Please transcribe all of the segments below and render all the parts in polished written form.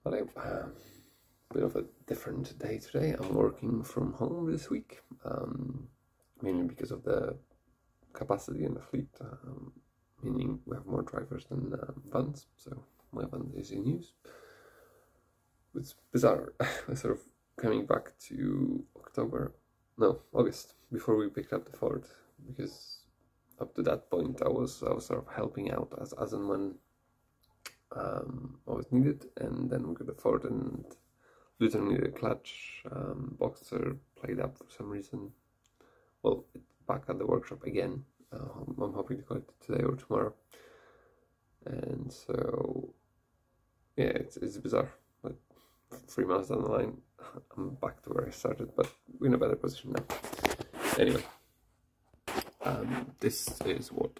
But bit of a different day today. I'm working from home this week, mainly because of the capacity in the fleet, meaning we have more drivers than vans, so my van is in use. It's bizarre. Sort of coming back to August, before we picked up the Ford, because up to that point I was sort of helping out as and when I was needed, and then we got the Ford and Luton needed a clutch. Boxer played up for some reason. Well, it's back at the workshop again. I'm hoping to collect it today or tomorrow. And so, yeah, it's bizarre. Like 3 months down the line, I'm back to where I started, but we're in a better position now. Anyway, this is what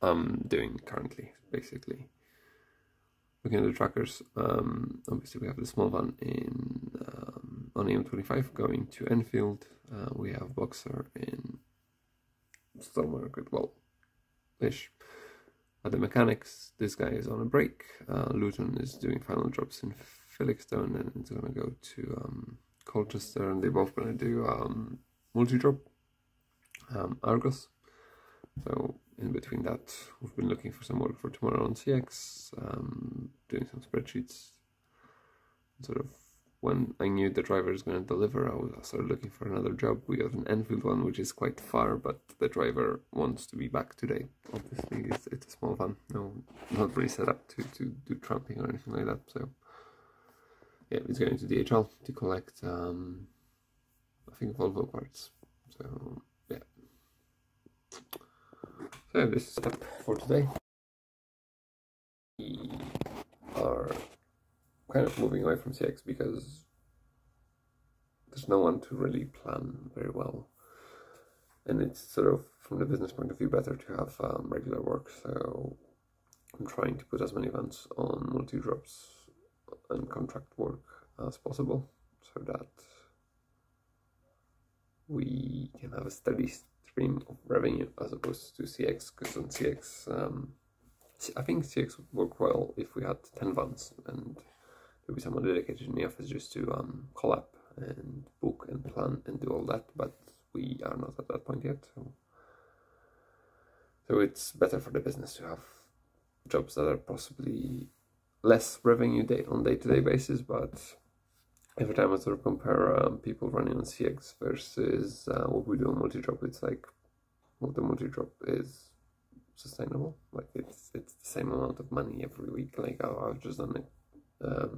I'm doing currently, basically. Looking at the trackers, obviously we have the small van on AM25 going to Enfield. We have Boxer in somewhere well-ish. At the mechanics, this guy is on a break. Luton is doing final drops in Felixstowe, and it's going to go to Colchester, and they're both going to do multi-drop, Argos. So in between that, we've been looking for some work for tomorrow on CX, doing some spreadsheets. Sort of when I knew the driver is going to deliver, I started looking for another job. We have an Enfield one, which is quite far, but the driver wants to be back today. Obviously, it's a small van, not really set up to do tramping or anything like that. So yeah, he's going to DHL to collect, I think, Volvo parts. So yeah. So this is it for today. We are kind of moving away from CX because there's no one to really plan very well, and it's sort of, from the business point of view, better to have regular work. So I'm trying to put as many events on multi-drops and contract work as possible, so that we can have a steady stream of revenue as opposed to CX, because on CX, I think CX would work well if we had 10 vans and there'd be someone dedicated in the office just to call up and book and plan and do all that, but we are not at that point yet. So it's better for the business to have jobs that are possibly less revenue on day-to-day basis, but every time I sort of compare people running on CX versus what we do on multi-drop, it's like, well, the multi-drop is sustainable. Like it's the same amount of money every week. Like I've just done a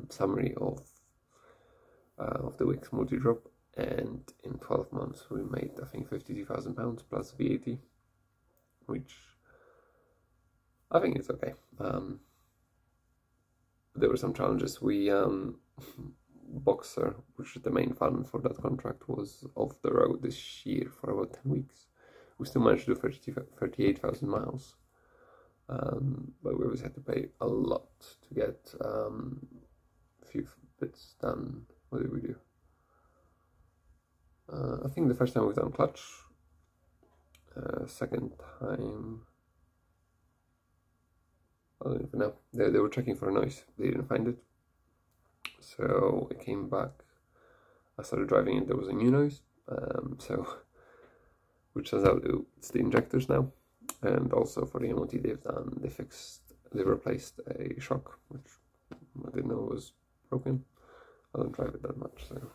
summary of the week's multi-drop, and in 12 months we made, I think, £52,000 plus VAT, which I think is okay. There were some challenges. We Boxer, which is the main fund for that contract, was off the road this year for about 10 weeks. We still managed to do 38,000 miles, but we always had to pay a lot to get a few bits done. What did we do? I think the first time we've done clutch, second time, I don't even know. They were checking for a noise, they didn't find it. So I came back, I started driving and there was a new noise, which turns out it's the injectors now. And also for the MOT they replaced a shock, which I didn't know was broken. I don't drive it that much, so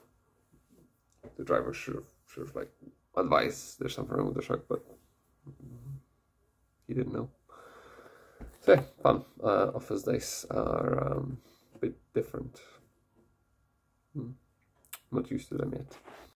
the driver should have like advised there's something wrong with the shock, but he didn't know. So yeah, fun. Office days are a bit different. Not used to them yet.